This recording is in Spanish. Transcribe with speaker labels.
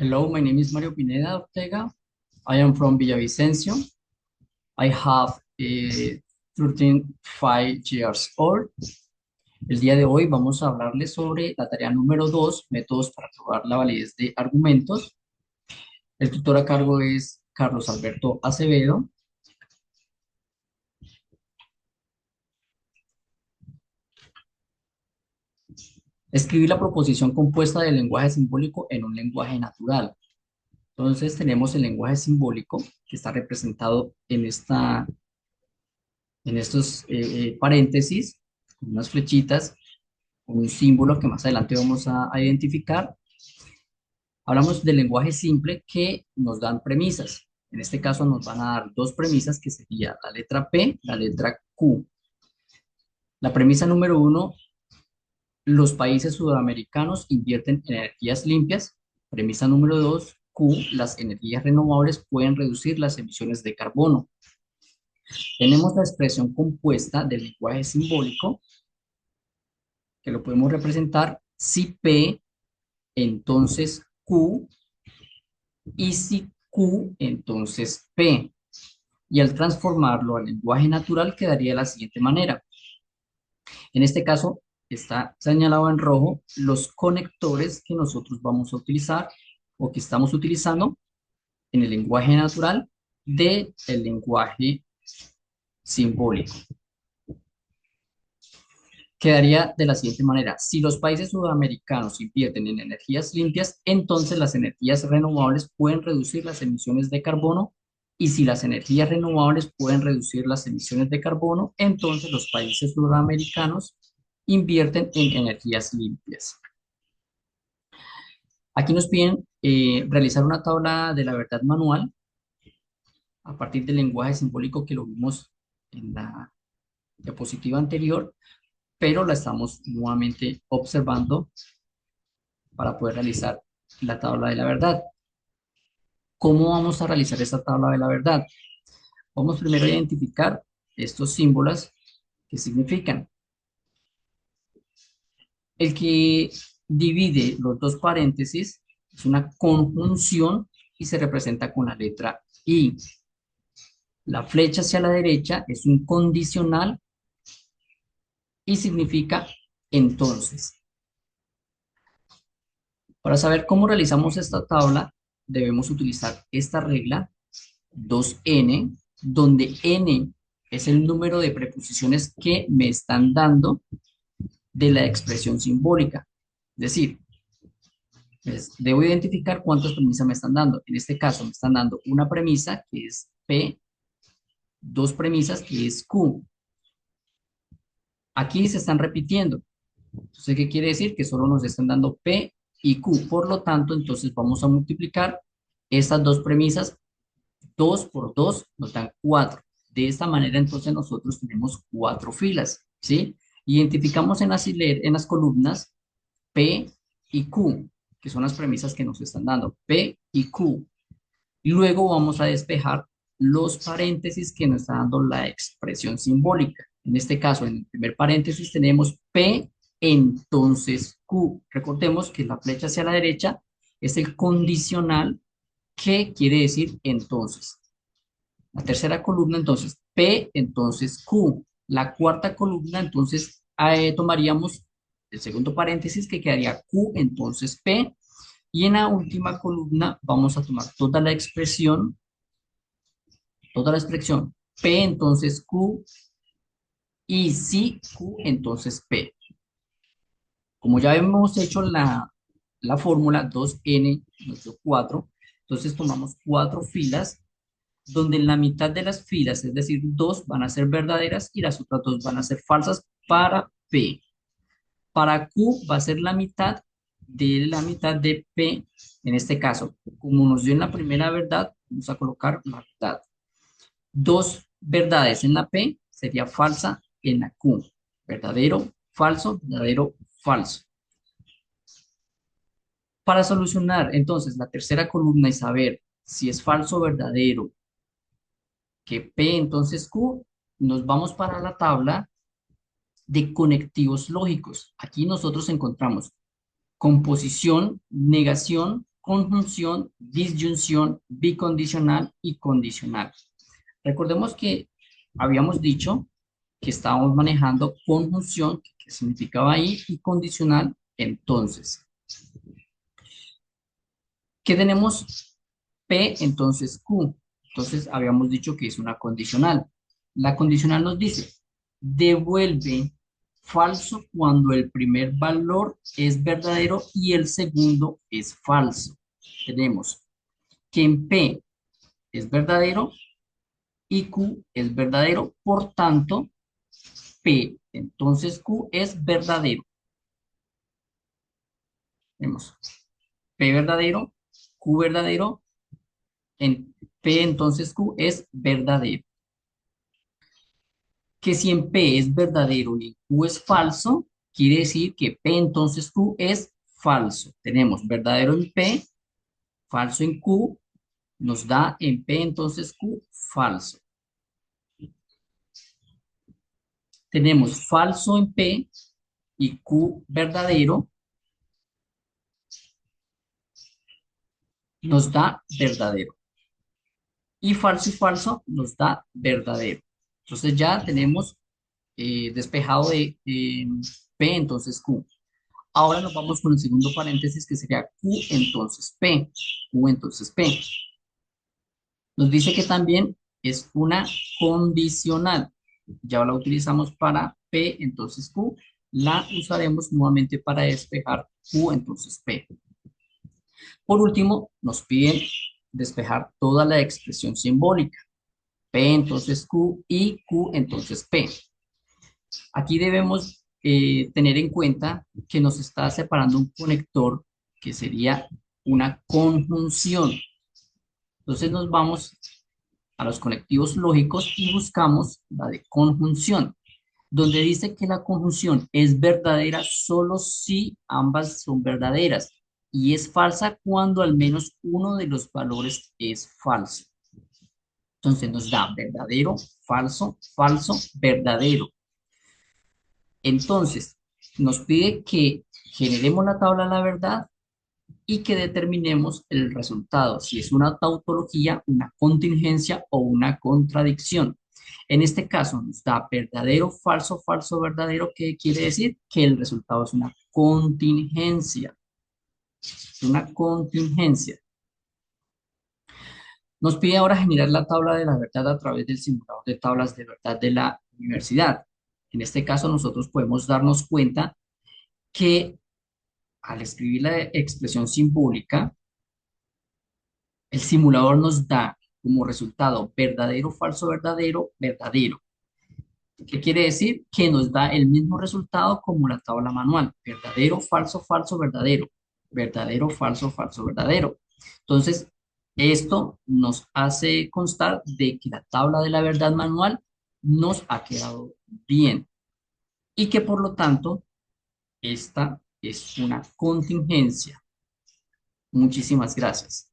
Speaker 1: Hello, my name is Mario Pineda Ortega. I am from Villavicencio. I have 5 years old. El día de hoy vamos a hablarles sobre la tarea número 2, métodos para probar la validez de argumentos. El tutor a cargo es Carlos Alberto Acevedo. Escribir la proposición compuesta del lenguaje simbólico en un lenguaje natural. Entonces tenemos el lenguaje simbólico que está representado en estos paréntesis, con unas flechitas, con un símbolo que más adelante vamos a identificar. Hablamos del lenguaje simple que nos dan premisas. En este caso nos van a dar dos premisas que sería la letra P, la letra Q. La premisa número 1, los países sudamericanos invierten en energías limpias. Premisa número 2, Q, las energías renovables pueden reducir las emisiones de carbono. Tenemos la expresión compuesta del lenguaje simbólico, que lo podemos representar si P, entonces Q, y si Q, entonces P. Y al transformarlo al lenguaje natural quedaría de la siguiente manera. En este caso está señalado en rojo los conectores que nosotros vamos a utilizar o que estamos utilizando en el lenguaje natural del lenguaje simbólico. Quedaría de la siguiente manera: si los países sudamericanos invierten en energías limpias, entonces las energías renovables pueden reducir las emisiones de carbono, y si las energías renovables pueden reducir las emisiones de carbono, entonces los países sudamericanos invierten en energías limpias. Aquí nos piden realizar una tabla de la verdad manual a partir del lenguaje simbólico que lo vimos en la diapositiva anterior, pero la estamos nuevamente observando para poder realizar la tabla de la verdad. ¿Cómo vamos a realizar esta tabla de la verdad? Vamos primero a identificar estos símbolos que significan. El que divide los dos paréntesis es una conjunción y se representa con la letra I. La flecha hacia la derecha es un condicional y significa entonces. Para saber cómo realizamos esta tabla, debemos utilizar esta regla 2n, donde n es el número de preposiciones que me están dando de la expresión simbólica. Es decir, pues, debo identificar cuántas premisas me están dando. En este caso me están dando una premisa que es P, dos premisas que es Q. Aquí se están repitiendo. Entonces, ¿qué quiere decir? Que solo nos están dando P y Q. Por lo tanto, entonces vamos a multiplicar estas dos premisas. 2 por 2 nos dan 4. De esta manera, entonces, nosotros tenemos 4 filas, ¿sí? Identificamos en las columnas P y Q, que son las premisas que nos están dando, P y Q. Luego vamos a despejar los paréntesis que nos está dando la expresión simbólica. En este caso, en el primer paréntesis tenemos P, entonces Q. Recordemos que la flecha hacia la derecha es el condicional que quiere decir entonces. La tercera columna, entonces, P, entonces Q. La cuarta columna, entonces, tomaríamos el segundo paréntesis que quedaría Q, entonces P. Y en la última columna vamos a tomar toda la expresión P, entonces Q, y si Q, entonces P. Como ya hemos hecho la fórmula 2n nos dio 4, entonces tomamos 4 filas donde en la mitad de las filas, es decir, 2 van a ser verdaderas y las otras 2 van a ser falsas para P. Para Q va a ser la mitad de P. En este caso, como nos dio en la primera verdad, vamos a colocar la verdad. 2 verdades en la P sería falsa en la Q. Verdadero, verdadero, falso. Para solucionar entonces la tercera columna y saber si es falso o verdadero que P entonces Q, nos vamos para la tabla de conectivos lógicos. Aquí nosotros encontramos composición, negación conjunción, disyunción, bicondicional y condicional. Recordemos que habíamos dicho que estábamos manejando conjunción, que significaba ahí, y condicional, entonces. ¿Qué tenemos? P, entonces Q. Entonces habíamos dicho que es una condicional. La condicional nos dice, devuelve falso cuando el primer valor es verdadero y el segundo es falso. Tenemos que en P es verdadero y Q es verdadero, por tanto, P, entonces Q es verdadero. Tenemos P verdadero, Q verdadero, en P entonces Q es verdadero. Que si en P es verdadero y en Q es falso, quiere decir que P entonces Q es falso. Tenemos verdadero en P, falso en Q, nos da en P entonces Q falso. Tenemos falso en P y Q verdadero, nos da verdadero. Y falso nos da verdadero. Entonces ya tenemos despejado de P entonces Q. Ahora nos vamos con el segundo paréntesis que sería Q entonces P. Q entonces P. Nos dice que también es una condicional. Ya la utilizamos para P entonces Q. La usaremos nuevamente para despejar Q entonces P. Por último, nos piden despejar toda la expresión simbólica. P entonces Q y Q entonces P. Aquí debemos tener en cuenta que nos está separando un conector que sería una conjunción. Entonces nos vamos a los conectivos lógicos y buscamos la de conjunción, donde dice que la conjunción es verdadera solo si ambas son verdaderas y es falsa cuando al menos uno de los valores es falso. Entonces nos da verdadero, falso, falso, verdadero. Entonces, nos pide que generemos la tabla de la verdad y que determinemos el resultado, si es una tautología, una contingencia o una contradicción. En este caso nos da verdadero, falso, falso, verdadero, que quiere decir que el resultado es una contingencia. Es una contingencia. Nos pide ahora generar la tabla de la verdad a través del simulador de tablas de verdad de la universidad. En este caso nosotros podemos darnos cuenta que al escribir la expresión simbólica, el simulador nos da como resultado verdadero, falso, verdadero, verdadero. ¿Qué quiere decir? Que nos da el mismo resultado como la tabla manual. Verdadero, falso, falso, verdadero. Verdadero, falso, falso, verdadero. Entonces, esto nos hace constar de que la tabla de la verdad manual nos ha quedado bien y que por lo tanto esta es una contingencia. Muchísimas gracias.